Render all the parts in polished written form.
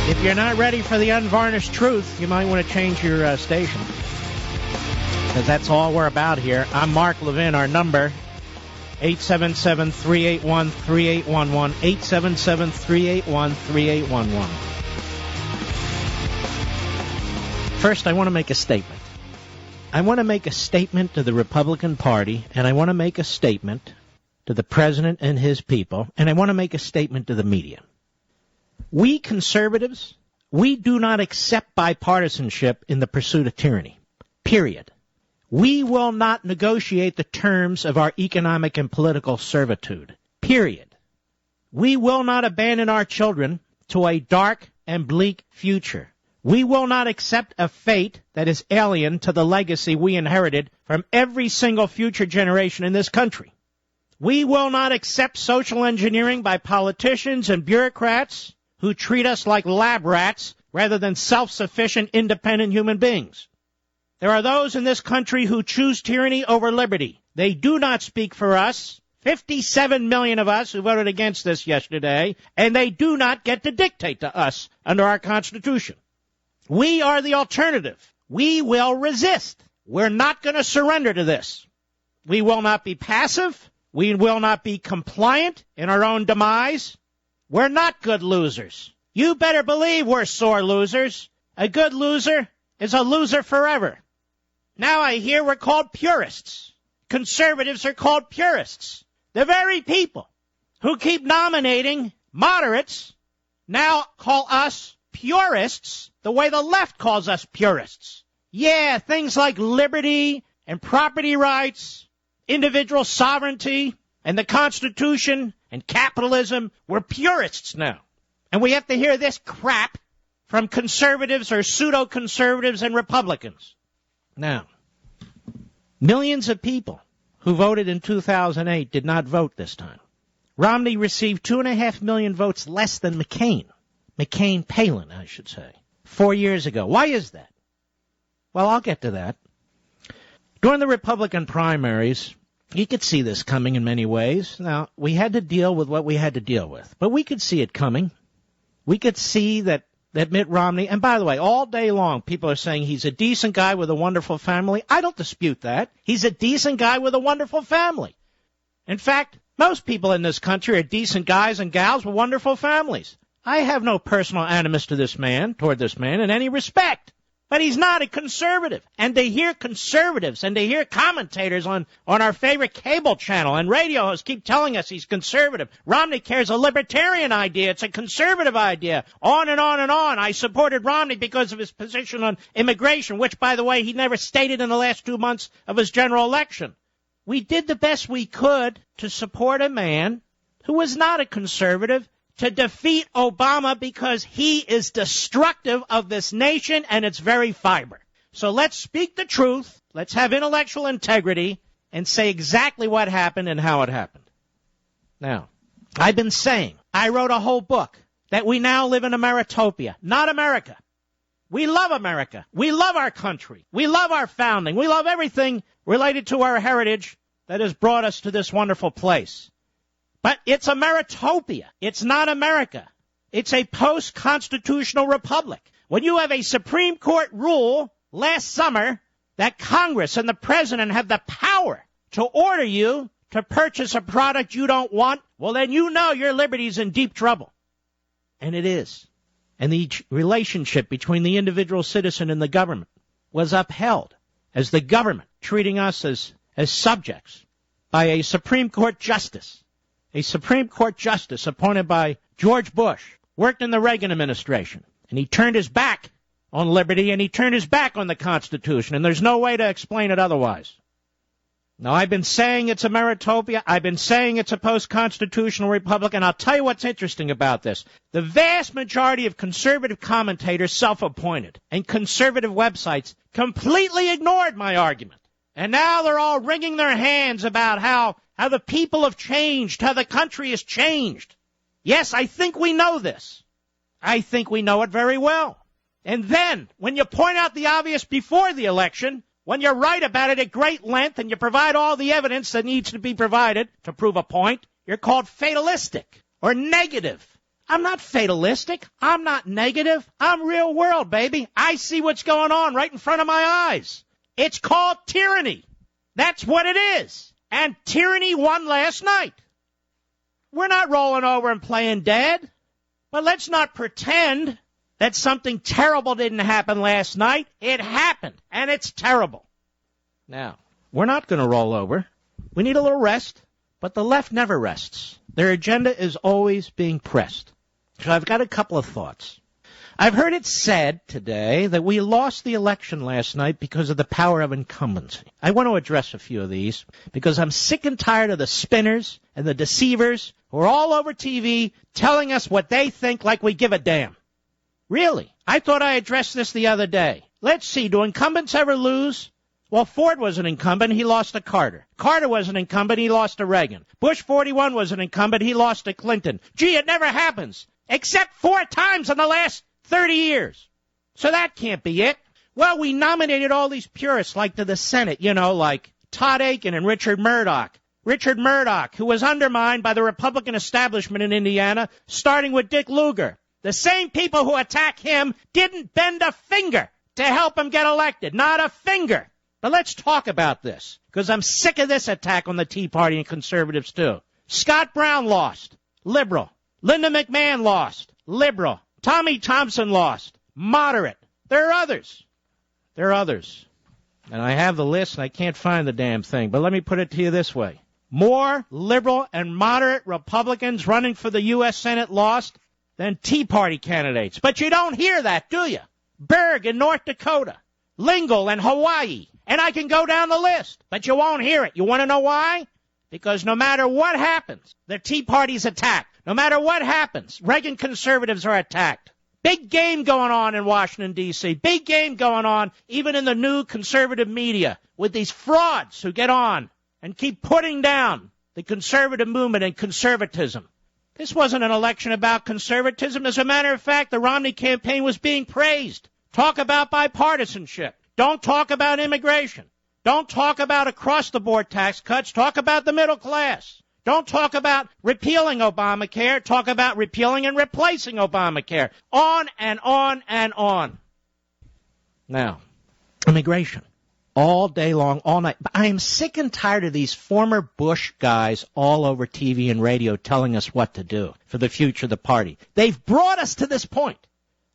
If you're not ready for the unvarnished truth, you might want to change your station. Because that's all we're about here. I'm Mark Levin. Our number, 877-381-3811. 877-381-3811. First, I want to make a statement. I want to make a statement to the Republican Party, and I want to make a statement to the president and his people, and I want to make a statement to the media. We conservatives, we do not accept bipartisanship in the pursuit of tyranny. Period. We will not negotiate the terms of our economic and political servitude. Period. We will not abandon our children to a dark and bleak future. We will not accept a fate that is alien to the legacy we inherited from every single future generation in this country. We will not accept social engineering by politicians and bureaucrats who treat us like lab rats rather than self-sufficient, independent human beings. There are those in this country who choose tyranny over liberty. They do not speak for us, 57 million of us who voted against this yesterday, and they do not get to dictate to us under our Constitution. We are the alternative. We will resist. We're not going to surrender to this. We will not be passive. We will not be compliant in our own demise. We're not good losers. You better believe we're sore losers. A good loser is a loser forever. Now I hear we're called purists. Conservatives are called purists. The very people who keep nominating moderates now call us purists the way the left calls us purists. Yeah, things like liberty and property rights, individual sovereignty, and the Constitution and capitalism, we're purists now. And we have to hear this crap from conservatives or pseudo-conservatives and Republicans. Now, millions of people who voted in 2008 did not vote this time. Romney received 2.5 million votes less than McCain. Palin, I should say, 4 years ago. Why is that? Well, I'll get to that. During the Republican primaries, you could see this coming in many ways. Now, we had to deal with what we had to deal with, but we could see it coming. We could see that Mitt Romney, and by the way, all day long, people are saying he's a decent guy with a wonderful family. I don't dispute that. He's a decent guy with a wonderful family. In fact, most people in this country are decent guys and gals with wonderful families. I have no personal animus to this man, toward this man, in any respect. But he's not a conservative. And to hear conservatives and to hear commentators on our favorite cable channel and radio hosts keep telling us he's conservative. Romney cares a libertarian idea. It's a conservative idea. On and on and on. I supported Romney because of his position on immigration, which, by the way, he never stated in the last 2 months of his general election. We did the best we could to support a man who was not a conservative, to defeat Obama because he is destructive of this nation and its very fiber. So let's speak the truth, let's have intellectual integrity, and say exactly what happened and how it happened. Now, I've been saying, I wrote a whole book, that we now live in a Meritopia, not America. We love America. We love our country. We love our founding. We love everything related to our heritage that has brought us to this wonderful place. But it's a Meritopia. It's not America. It's a post-constitutional republic. When you have a Supreme Court rule last summer that Congress and the president have the power to order you to purchase a product you don't want, well, then you know your liberty's in deep trouble. And it is. And the relationship between the individual citizen and the government was upheld as the government treating us as subjects by a Supreme Court justice. A Supreme Court justice appointed by George Bush, worked in the Reagan administration, and he turned his back on liberty and he turned his back on the Constitution, and there's no way to explain it otherwise. Now, I've been saying it's a Meritopia. I've been saying it's a post-constitutional republic, and I'll tell you what's interesting about this. The vast majority of conservative commentators, self-appointed, and conservative websites completely ignored my argument. And now they're all wringing their hands about how the people have changed, how the country has changed. Yes, I think we know this. I think we know it very well. And then, when you point out the obvious before the election, when you write about it at great length and you provide all the evidence that needs to be provided to prove a point, you're called fatalistic or negative. I'm not fatalistic. I'm not negative. I'm real world, baby. I see what's going on right in front of my eyes. It's called tyranny. That's what it is. And tyranny won last night. We're not rolling over and playing dead. But let's not pretend that something terrible didn't happen last night. It happened, and it's terrible. Now, we're not going to roll over. We need a little rest, but the left never rests. Their agenda is always being pressed. So I've got a couple of thoughts. I've heard it said today that we lost the election last night because of the power of incumbency. I want to address a few of these because I'm sick and tired of the spinners and the deceivers who are all over TV telling us what they think like we give a damn. Really? I thought I addressed this the other day. Let's see, do incumbents ever lose? Well, Ford was an incumbent, he lost to Carter. Carter was an incumbent, he lost to Reagan. Bush 41 was an incumbent, he lost to Clinton. Gee, it never happens, except 4 times in the last 30 years. So that can't be it. Well, we nominated all these purists like to the Senate, like Todd Akin and Richard Murdoch. Richard Murdoch, who was undermined by the Republican establishment in Indiana, starting with Dick Lugar. The same people who attack him didn't bend a finger to help him get elected. Not a finger. But let's talk about this, because I'm sick of this attack on the Tea Party and conservatives, too. Scott Brown lost. Liberal. Linda McMahon lost. Liberal. Tommy Thompson lost. Moderate. There are others. There are others. And I have the list, and I can't find the damn thing. But let me put it to you this way. More liberal and moderate Republicans running for the U.S. Senate lost than Tea Party candidates. But you don't hear that, do you? Berg in North Dakota. Lingle in Hawaii. And I can go down the list. But you won't hear it. You want to know why? Because no matter what happens, the Tea Party's attacked. No matter what happens, Reagan conservatives are attacked. Big game going on in Washington, D.C. Big game going on even in the new conservative media with these frauds who get on and keep putting down the conservative movement and conservatism. This wasn't an election about conservatism. As a matter of fact, the Romney campaign was being praised. Talk about bipartisanship. Don't talk about immigration. Don't talk about across-the-board tax cuts. Talk about the middle class. Don't talk about repealing Obamacare. Talk about repealing and replacing Obamacare. On and on and on. Now, immigration. All day long, all night. I am sick and tired of these former Bush guys all over TV and radio telling us what to do for the future of the party. They've brought us to this point.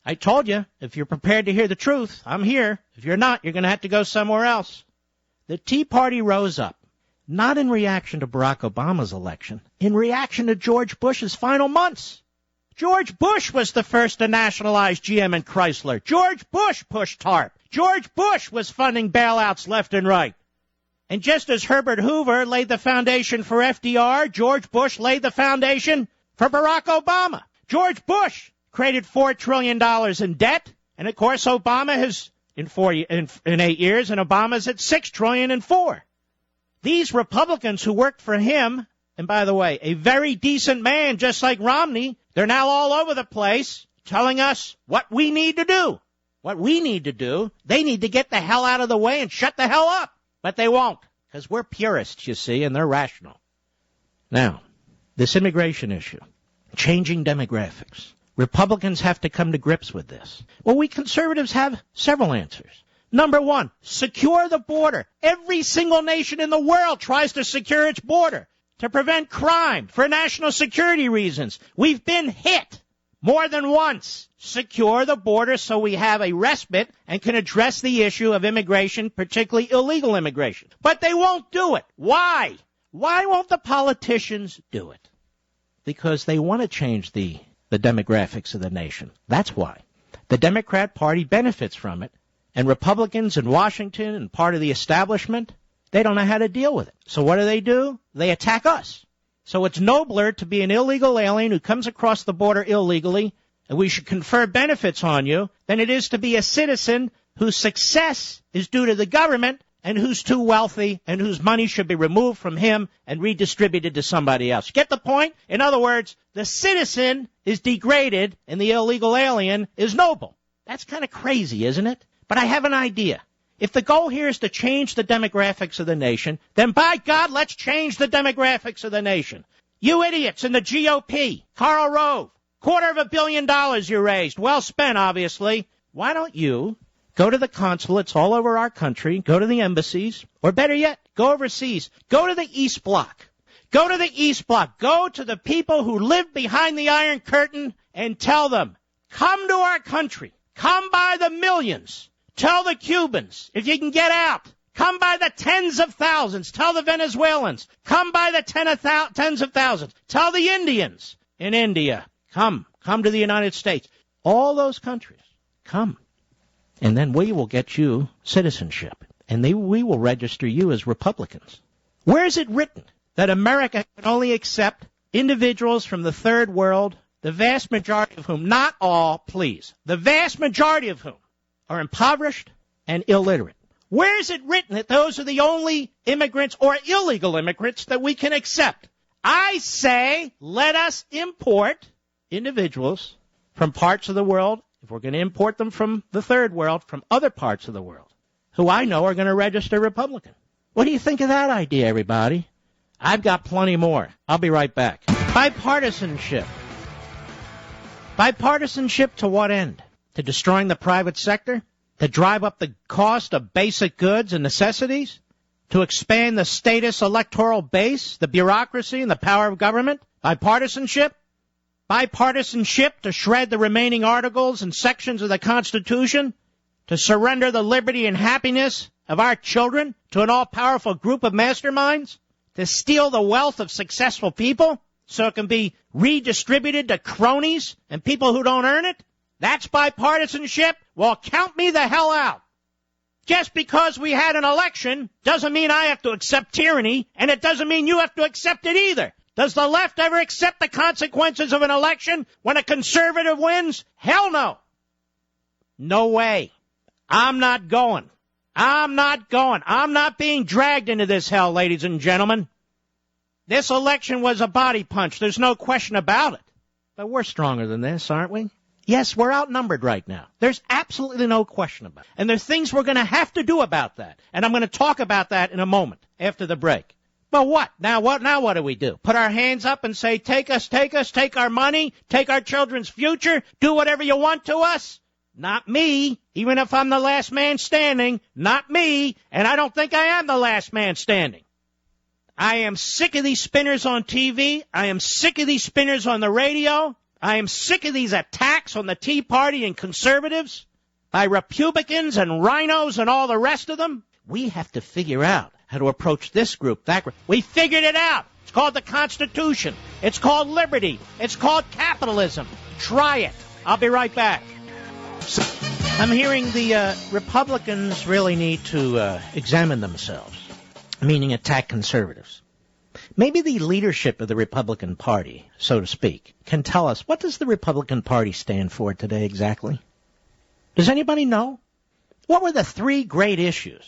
I told you, if you're prepared to hear the truth, I'm here. If you're not, you're going to have to go somewhere else. The Tea Party rose up, not in reaction to Barack Obama's election, in reaction to George Bush's final months. George Bush was the first to nationalize GM and Chrysler. George Bush pushed TARP. George Bush was funding bailouts left and right. And just as Herbert Hoover laid the foundation for FDR, George Bush laid the foundation for Barack Obama. George Bush created $4 trillion in debt, and of course Obama has in 8 years, and Obama's at $6 trillion in 4. These Republicans who worked for him, and by the way, a very decent man just like Romney, they're now all over the place telling us what we need to do. What we need to do, they need to get the hell out of the way and shut the hell up. But they won't, because we're purists, you see, and they're rational. Now, this immigration issue, changing demographics. Republicans have to come to grips with this. Well, we conservatives have several answers. Number one, secure the border. Every single nation in the world tries to secure its border to prevent crime for national security reasons. We've been hit more than once. Secure the border so we have a respite and can address the issue of immigration, particularly illegal immigration. But they won't do it. Why? Why won't the politicians do it? Because they want to change the demographics of the nation. That's why. The Democrat Party benefits from it, and Republicans in Washington and part of the establishment, they don't know how to deal with it. So what do? They attack us. So it's nobler to be an illegal alien who comes across the border illegally, and we should confer benefits on you, than it is to be a citizen whose success is due to the government and who's too wealthy and whose money should be removed from him and redistributed to somebody else. Get the point? In other words, the citizen is degraded and the illegal alien is noble. That's kind of crazy, isn't it? But I have an idea. If the goal here is to change the demographics of the nation, then by God, let's change the demographics of the nation. You idiots in the GOP, Karl Rove, $250 million you raised. Well spent, obviously. Why don't you go to the consulates all over our country, go to the embassies, or better yet, go overseas. Go to the East Bloc. Go to the East Bloc. Go to the people who live behind the Iron Curtain and tell them, come to our country. Come by the millions. Tell the Cubans, if you can get out. Come by the tens of thousands. Tell the Venezuelans. Come by the tens of thousands. Tell the Indians in India. Come to the United States. All those countries, come. And then we will get you citizenship. And we will register you as Republicans. Where is it written that America can only accept individuals from the third world, the vast majority of whom, not all, please, the vast majority of whom are impoverished and illiterate? Where is it written that those are the only immigrants or illegal immigrants that we can accept? I say let us import individuals from parts of the world, if we're going to import them from the third world, from other parts of the world, who I know are going to register Republican. What do you think of that idea, everybody? I've got plenty more. I'll be right back. Bipartisanship. Bipartisanship to what end? To destroying the private sector? To drive up the cost of basic goods and necessities? To expand the status electoral base, the bureaucracy, and the power of government? Bipartisanship? Bipartisanship to shred the remaining articles and sections of the Constitution? To surrender the liberty and happiness of our children to an all-powerful group of masterminds? To steal the wealth of successful people so it can be redistributed to cronies and people who don't earn it? That's bipartisanship? Well, count me the hell out. Just because we had an election doesn't mean I have to accept tyranny, and it doesn't mean you have to accept it either. Does the left ever accept the consequences of an election when a conservative wins? Hell no. No way. I'm not going. I'm not being dragged into this hell, ladies and gentlemen. This election was a body punch. There's no question about it. But we're stronger than this, aren't we? Yes, we're outnumbered right now. There's absolutely no question about it. And there's things we're going to have to do about that. And I'm going to talk about that in a moment after the break. But what? Now what do we do? Put our hands up and say, take us, take our money, take our children's future, do whatever you want to us? Not me, even if I'm the last man standing. Not me, and I don't think I am the last man standing. I am sick of these spinners on TV. I am sick of these spinners on the radio. I am sick of these attacks on the Tea Party and conservatives by Republicans and rhinos and all the rest of them. We have to figure out how to approach this group, that group. We figured it out. It's called the Constitution. It's called liberty. It's called capitalism. Try it. I'll be right back. I'm hearing the Republicans really need to examine themselves, meaning attack conservatives. Maybe the leadership of the Republican Party, so to speak, can tell us, what does the Republican Party stand for today exactly? Does anybody know? What were the three great issues?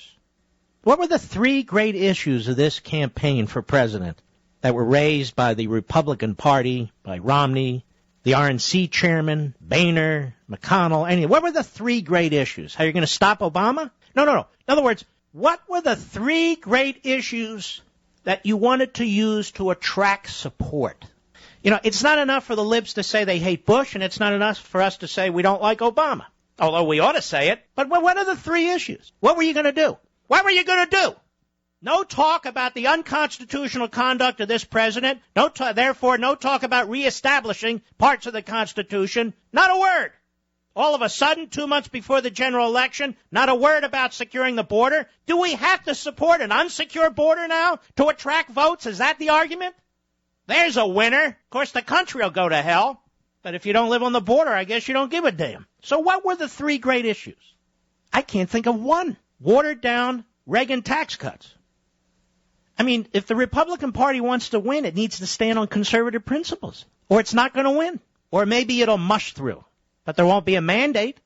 What were the three great issues of this campaign for president that were raised by the Republican Party, by Romney, the RNC chairman, Boehner, McConnell? What were the three great issues? How you're going to stop Obama? No. In other words, what were the three great issues that you wanted to use to attract support? It's not enough for the libs to say they hate Bush, and it's not enough for us to say we don't like Obama. Although we ought to say it. But what are the three issues? What were you going to do? What were you going to do? No talk about the unconstitutional conduct of this president. Therefore, no talk about reestablishing parts of the Constitution. Not a word. All of a sudden, 2 months before the general election, not a word about securing the border. Do we have to support an unsecure border now to attract votes? Is that the argument? There's a winner. Of course, the country will go to hell. But if you don't live on the border, I guess you don't give a damn. So what were the three great issues? I can't think of one. Watered down Reagan tax cuts. I mean, if the Republican Party wants to win, it needs to stand on conservative principles, or it's not going to win. Or maybe it'll mush through, but there won't be a mandate.